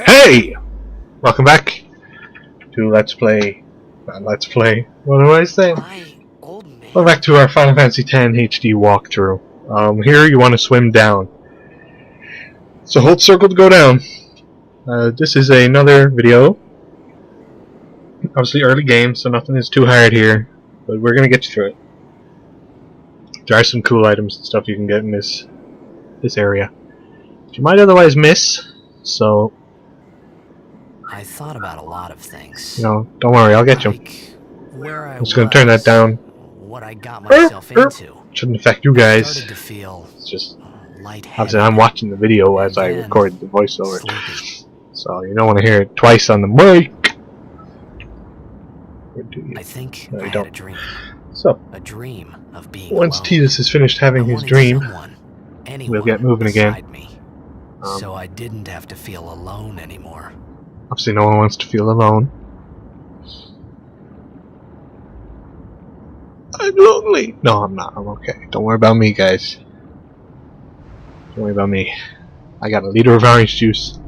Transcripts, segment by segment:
Hey! Welcome back to Let's Play. Not Let's Play. What do I say? Welcome back to our Final Fantasy X HD walkthrough. Here you want to swim down. So hold circle to go down. This is another video. Obviously early game, so nothing is too hard here. But we're gonna get you through it. There are some cool items and stuff you can get in this area that you might otherwise miss. So I thought about a lot of things. you know, don't worry, I'll get you. Where I'm just gonna turn that down. What I got myself into. Shouldn't affect you guys. Started to feel It's just lightheaded. obviously I'm watching the video as I record the voiceover, so you don't want to hear it twice on the mic. Or do you? I think No, I you had don't. a dream. So A dream of being once alone. Titus has finished having I his wanted dream, someone, we'll anyone get moving again. beside me, so I didn't have to feel alone anymore. Obviously no one wants to feel alone. I'm lonely. No, I'm not. I'm okay. Don't worry about me, guys. Don't worry about me. I got a liter of orange juice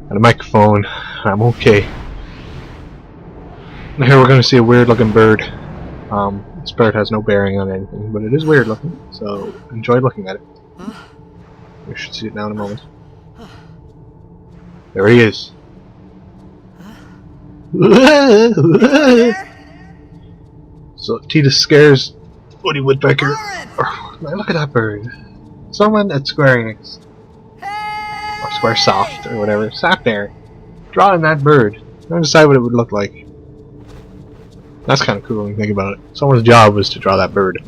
and a microphone. I'm okay. Now here we're going to see a weird looking bird. This bird has no bearing on anything, but it is weird looking, so enjoy looking at it. You should see it now in a moment. There he is. So Titus scares Woody Woodpecker. Oh, man, look at that bird. Someone at Square Enix, or Squaresoft, or whatever, sat there drawing that bird. Trying to decide what it would look like. That's kind of cool when you think about it. Someone's job was to draw that bird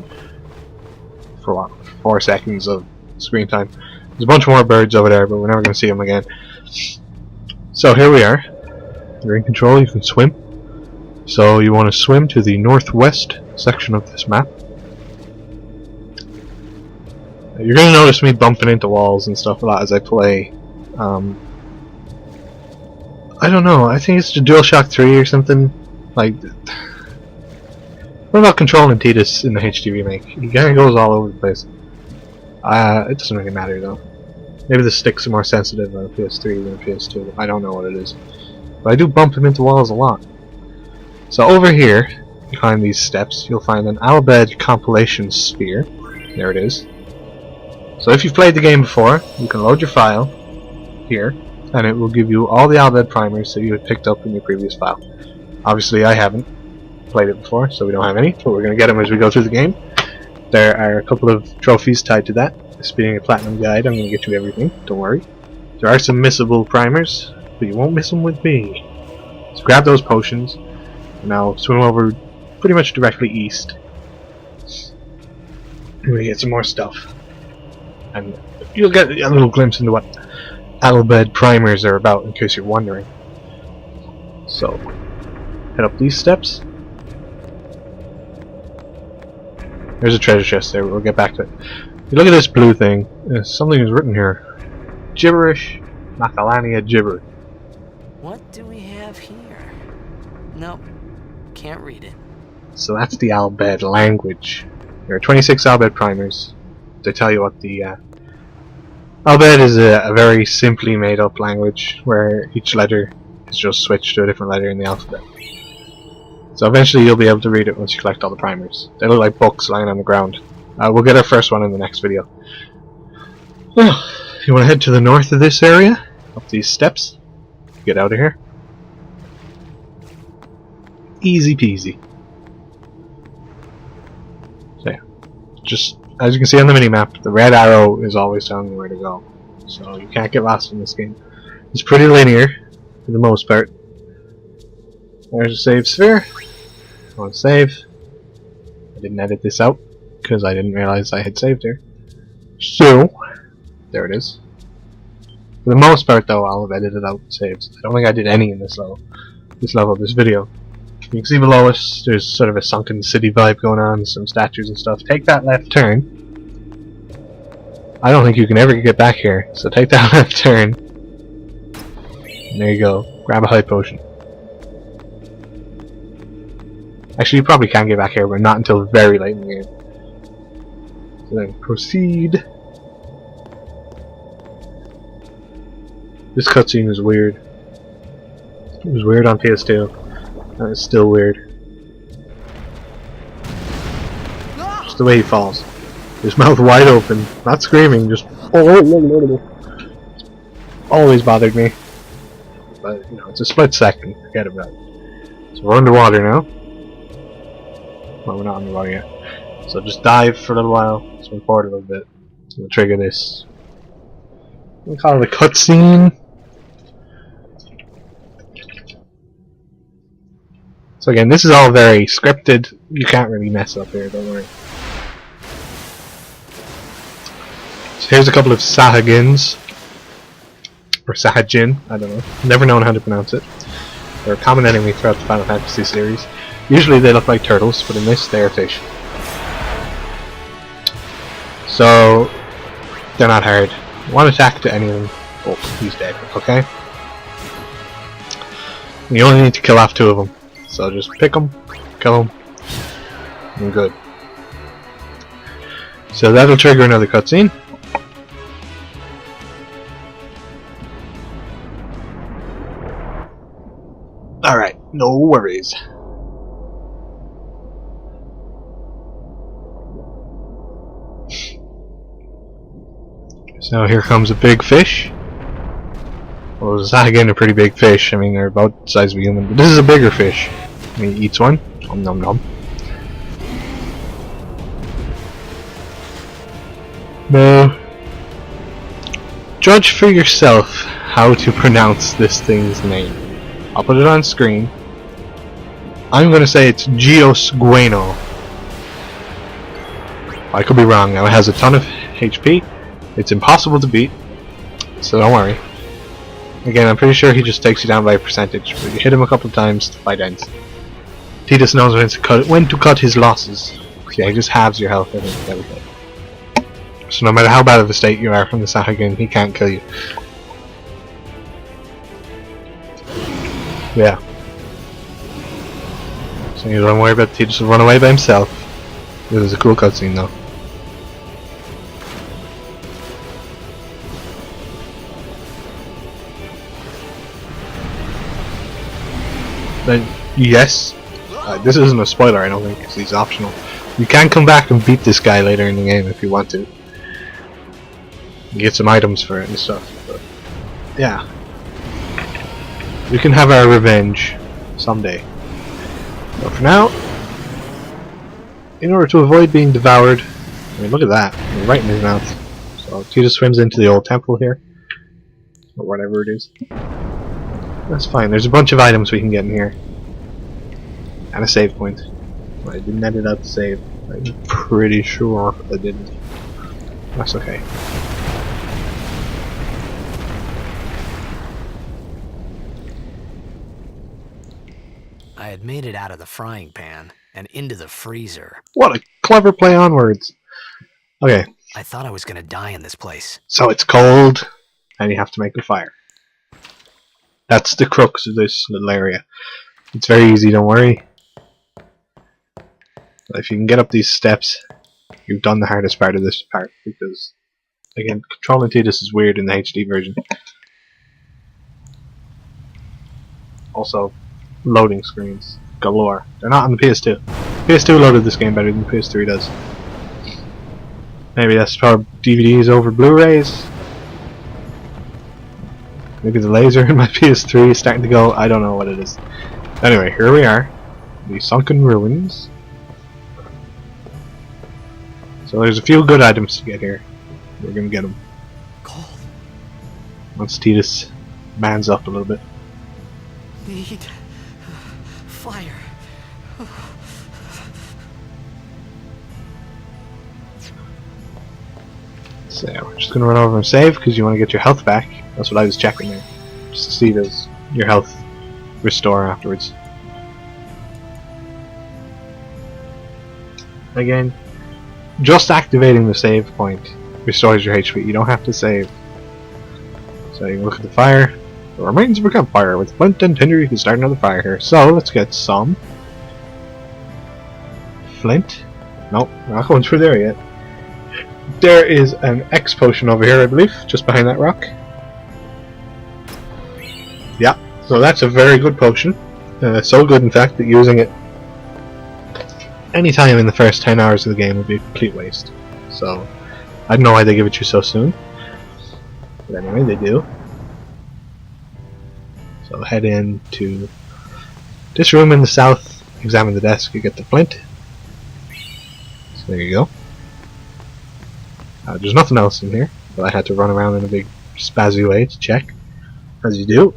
for what, 4 seconds of screen time. There's a bunch more birds over there, but we're never going to see them again. So here we are. You're in control. You can swim. So you want to swim to the northwest section of this map. You're going to notice me bumping into walls and stuff a lot as I play. I don't know. I think it's the DualShock 3 or something. Like, what about controlling Titus in the HD remake? He kind of goes all over the place. It doesn't really matter though. Maybe the sticks are more sensitive on PS3 than PS2. I don't know what it is. But I do bump him into walls a lot. So over here, behind these steps, you'll find an Albed compilation sphere. There it is. So if you've played the game before, you can load your file here, and it will give you all the Albed primers that you had picked up in your previous file. Obviously I haven't played it before, so we don't have any, but we're going to get them as we go through the game. There are a couple of trophies tied to that. This being a platinum guide, I'm going to get you everything, don't worry. There are some missable primers, but you won't miss them with me. So grab those potions, and now swim over pretty much directly east. We're going to get some more stuff. And you'll get a little glimpse into what Albed primers are about, in case you're wondering. So, head up these steps. There's a treasure chest there, but we'll get back to it. You look at this blue thing, something is written here. Gibberish, Macalania gibber. What do we have here? Nope, can't read it. So that's the Albed language. There are 26 Albed primers. They tell you what the Albed is a very simply made up language where each letter is just switched to a different letter in the alphabet. So eventually you'll be able to read it once you collect all the primers. They look like books lying on the ground. We'll get our first one in the next video. Well, you want to head to the north of this area, up these steps, get out of here. Easy peasy. So yeah, just as you can see on the minimap, the red arrow is always telling you where to go. So you can't get lost in this game. It's pretty linear, for the most part. There's a save sphere. I want to save. I didn't edit this out because I didn't realize I had saved here. So, there it is. For the most part though, I'll have edited out saves. I don't think I did any in this level. This video. You can see below us, there's sort of a sunken city vibe going on, some statues and stuff. Take that left turn. I don't think you can ever get back here, so take that left turn. And there you go. Grab a high potion. Actually, you probably can get back here, but not until very late in the game. So then, proceed. This cutscene is weird. It was weird on PS2. And it's still weird. Just the way he falls. His mouth wide open, not screaming, just always bothered me. But you know, it's a split second, forget about it. So we're underwater now. Well, we're not underwater yet. So just dive for a little while, swim forward a little bit. We'll trigger this. We'll call it a cutscene. So again, this is all very scripted. You can't really mess up here, don't worry. So here's a couple of Sahagins. Or Sahajin, I don't know. Never known how to pronounce it. They're a common enemy throughout the Final Fantasy series. Usually they look like turtles, but in this they're fish. So they're not hard. One attack to any of them. Oh, he's dead. Okay. You only need to kill off 2 of them. So just pick them, kill them, and good. So that'll trigger another cutscene. Alright, no worries. So here comes a big fish. Well, it's not again a pretty big fish. I mean, they're about the size of a human, but this is a bigger fish. I mean, he eats one. Nom nom nom. Now, judge for yourself how to pronounce this thing's name. I'll put it on screen. I'm gonna say it's Geosgueno. I could be wrong now. It has a ton of HP. It's impossible to beat, so don't worry. Again, I'm pretty sure he just takes you down by a percentage, but you hit him a couple of times, the fight ends. Tidus knows when to cut his losses. Yeah, he just halves your health, I think, everything. So no matter how bad of a state you are from the Sahagin, he can't kill you. Yeah. So you don't worry about Tidus will run away by himself. This is a cool cutscene though. Yes, this isn't a spoiler, I don't think, because he's optional. You can come back and beat this guy later in the game if you want to. You get some items for it and stuff, but yeah. We can have our revenge someday. But for now, in order to avoid being devoured, I mean, look at that, right in his mouth. So Tidus swims into the old temple here, or whatever it is. That's fine. There's a bunch of items we can get in here. And a save point. I didn't edit out the save. I'm pretty sure I didn't. That's okay. I had made it out of the frying pan and into the freezer. What a clever play on words. Okay. I thought I was gonna die in this place. So it's cold, and you have to make a fire. That's the crux of this little area. It's very easy, don't worry. But if you can get up these steps, you've done the hardest part of this part, because, again, controlling Tidus is weird in the HD version. Also, loading screens galore. They're not on the PS2. PS2 loaded this game better than the PS3 does. Maybe that's probably DVDs over Blu-rays. Maybe the laser in my PS3 is starting to go. I don't know what it is. Anyway, here we are. The sunken ruins. So there's a few good items to get here. We're gonna get them. Cold. Once Tidus mans up a little bit. Need fire. So yeah, we're just gonna run over and save because you want to get your health back. That's what I was checking there, just to see does your health restore afterwards. Again, just activating the save point restores your HP. You don't have to save. So you can look at the fire. The remains of a campfire with flint and tinder. You can start another fire here. So let's get some flint. Nope, we're not going through there yet. There is an X potion over here, I believe, just behind that rock. Yeah, So that's a very good potion. So good, in fact, that using it any time in the first 10 hours of the game would be a complete waste. So I don't know why they give it to you so soon. But anyway, they do. So head into this room in the south, examine the desk, you get the flint. So there you go. There's nothing else in here, but I had to run around in a big spazzy way to check, as you do.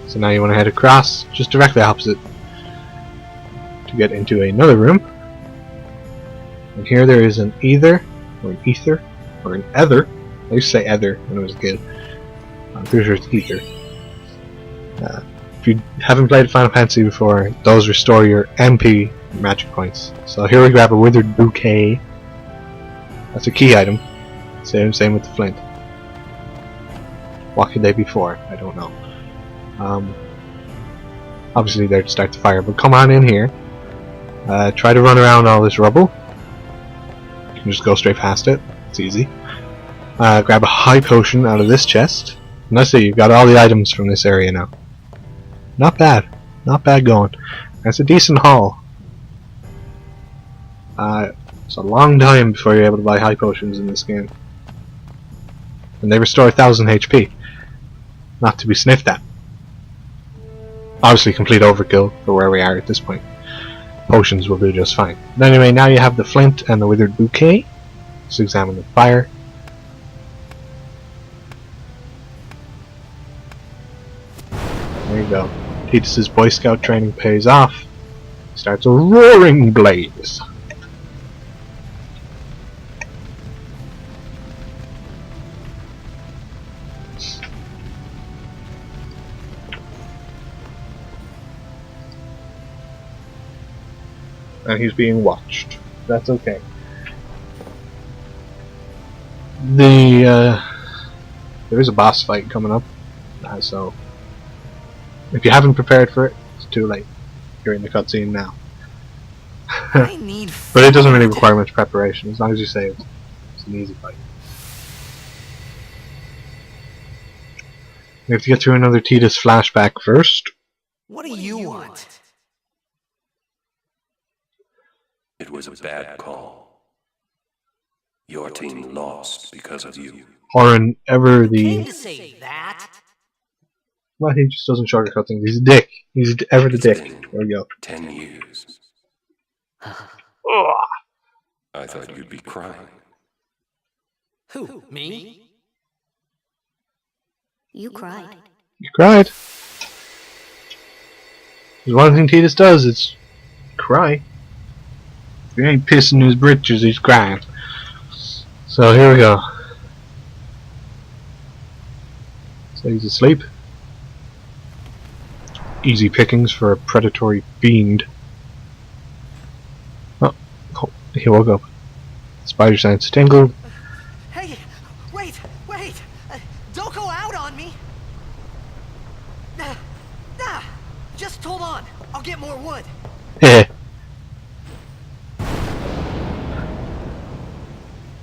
So now you want to head across, just directly opposite, to get into another room. And here there is an ether, or an ether, or an ether. I used to say ether when I was a kid. I'm pretty sure it's ether. If you haven't played Final Fantasy before, those restore your MP magic points. So here we grab a withered bouquet. That's a key item. Same with the flint. What could they be for? I don't know. Obviously they're to start the fire, but come on in here. Try to run around all this rubble. You can just go straight past it. It's easy. Grab a high potion out of this chest. And I see you've got all the items from this area now. Not bad. Not bad going. That's a decent haul. It's a long time before you're able to buy high potions in this game. And they restore 1000 HP. Not to be sniffed at. Obviously complete overkill for where we are at this point. Potions will do just fine. But anyway, now you have the flint and the withered bouquet. Let's examine the fire. There you go. Tidus' Boy Scout training pays off. Starts a roaring blaze. And he's being watched. That's okay. There is a boss fight coming up, so if you haven't prepared for it, it's too late. You're in the cutscene now. I need but it doesn't really require much preparation, as long as you save. It's an easy fight. We have to get through another Tidus flashback first. What do you want? It was a bad call. Your team lost because of you. Orin, ever the... Came to say that? Well, he just doesn't sugarcoat things. He's a dick. He's ever the dick. There we go. 10 years. I thought you'd be crying. Who? Me? You cried. You cried. There's one thing Tidus does, it's cry. If he ain't pissing his britches, he's crying. So here we go. So he's asleep. Easy pickings for a predatory fiend. Oh, he woke up. Spider sense tingled. Hey, wait! Don't go out on me! Just hold on. I'll get more wood. Heh.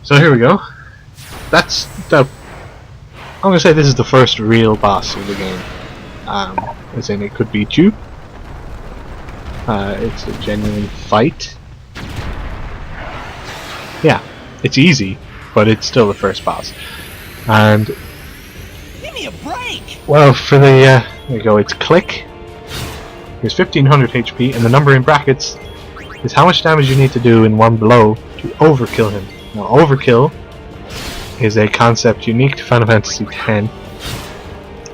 So here we go. That's the... I'm gonna say this is the first real boss of the game. As in it could beat you. It's a genuine fight. Yeah, it's easy, but it's still the first boss. And... Give me a break! Well, for the... there you go, it's Click. Here's 1500 HP, and the number in brackets is how much damage you need to do in one blow to overkill him. Now, overkill is a concept unique to Final Fantasy X,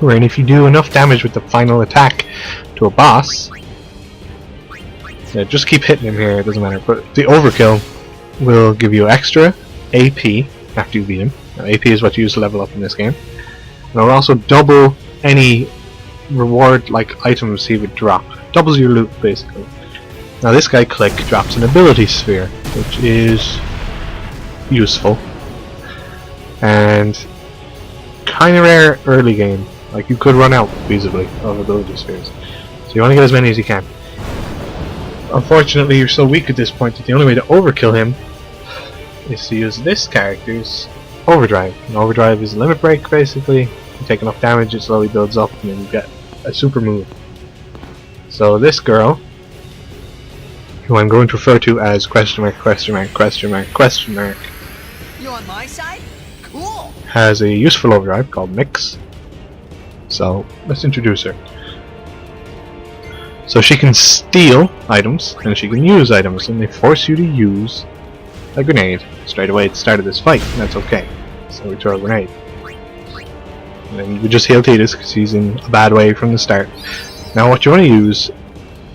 wherein if you do enough damage with the final attack to a boss, just keep hitting him here, it doesn't matter, but the overkill will give you extra AP after you beat him. Now, AP is what you use to level up in this game. And it will also double any reward like items he would drop. Doubles your loot, basically. Now this guy, Click, drops an ability sphere, which is useful and kind of rare early game. Like, you could run out feasibly of ability spheres, so you want to get as many as you can. Unfortunately, you're so weak at this point that the only way to overkill him is to use this character's overdrive. And overdrive is a limit break, basically. You take enough damage, it slowly builds up, and then you get a super move. So this girl, who I'm going to refer to as question mark, question mark, question mark, question mark, You on my side? Cool. has a useful overdrive called Mix. So let's introduce her. So she can steal items, and she can use items, and they force you to use a grenade straight away at the start of this fight, and that's okay. So we throw a grenade. And then we just heal Titus because he's in a bad way from the start. Now what you want to use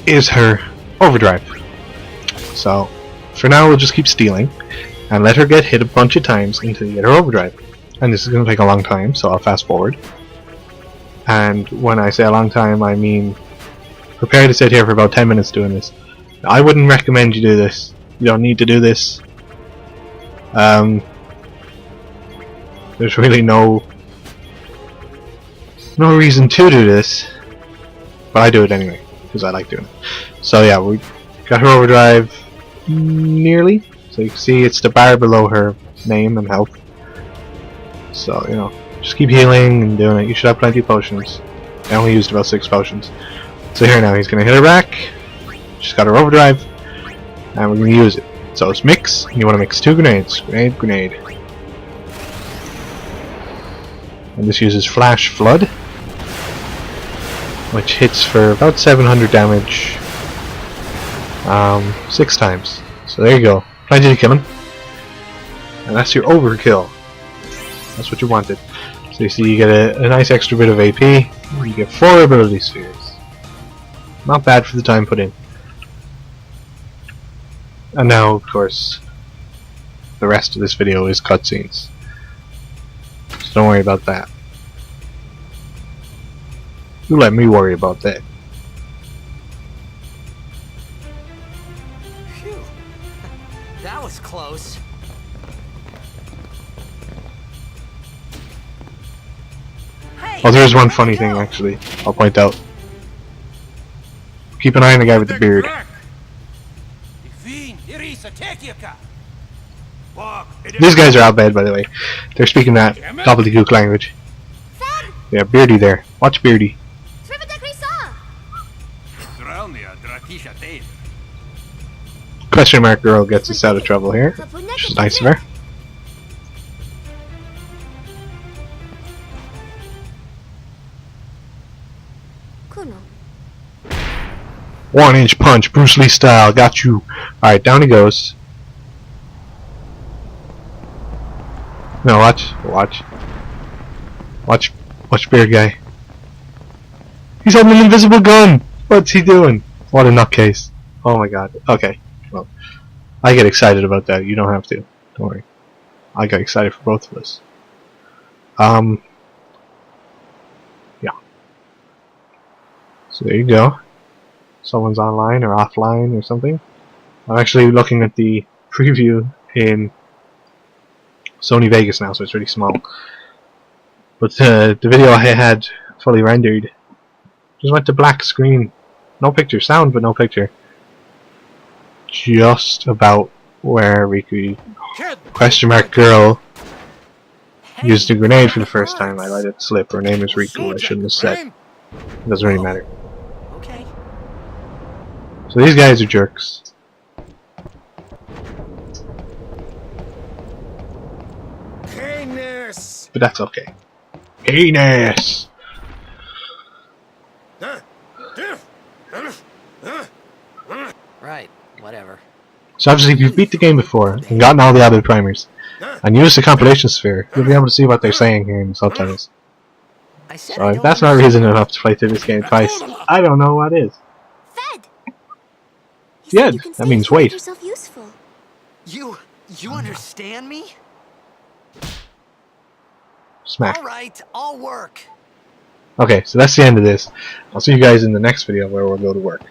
is her overdrive. So for now we'll just keep stealing and let her get hit a bunch of times until you get her overdrive. And this is going to take a long time, so I'll fast forward. And when I say a long time, I mean prepare to sit here for about 10 minutes doing this. Now, I wouldn't recommend you do this. You don't need to do this. There's really no reason to do this, but I do it anyway because I like doing it. So yeah, we got her overdrive nearly. So you can see it's the bar below her name and health. So you know, just keep healing and doing it. You should have plenty of potions. I only used about 6 potions. So here now, he's gonna hit her back. She's got her overdrive, and we're gonna use it. So it's mix. You want to mix 2 grenades. Grenade, grenade. And this uses Flash Flood, which hits for about 700 damage 6 times. So there you go. Plenty to kill him. And that's your overkill. That's what you wanted. So you see you get a nice extra bit of AP. You get 4 ability spheres. Not bad for the time put in. And now, of course, the rest of this video is cutscenes. So don't worry about that. You let me worry about that. Phew. That was close. Hey, Oh, there's one where'd funny you thing go? actually, I'll point out. Keep an eye on the guy with the beard. These guys are out bad, by the way. They're speaking that gobbledygook language. Yeah, Beardy there. Watch Beardy. Question mark girl gets us out of trouble here, which is nice of her. One-inch punch, Bruce Lee style, got you. Alright, down he goes. No, watch, beard guy. He's holding an invisible gun! What's he doing? What a nutcase. Oh my god. Okay, well, I get excited about that, you don't have to. Don't worry. I got excited for both of us. Yeah. So there you go. Someone's online or offline or something. I'm actually looking at the preview in Sony Vegas now, so it's really small. But the video I had fully rendered just went to black screen. No picture, sound but no picture. Just about where Riku question mark girl used a grenade for the first time. I let it slip. Her name is Riku, I shouldn't have said. It doesn't really matter. Okay. So these guys are jerks. But that's okay. Heinous! Right, whatever. So obviously if you've beat the game before and gotten all the other primers and used the compilation sphere, you'll be able to see what they're saying here in the subtitles. I said So I if don't that's not understand. reason enough to play through this game twice, I don't know what is. Fed. Yeah, that means wait. Useful. You understand me? Smack. Alright, I'll work. Okay, so that's the end of this. I'll see you guys in the next video where we'll go to work.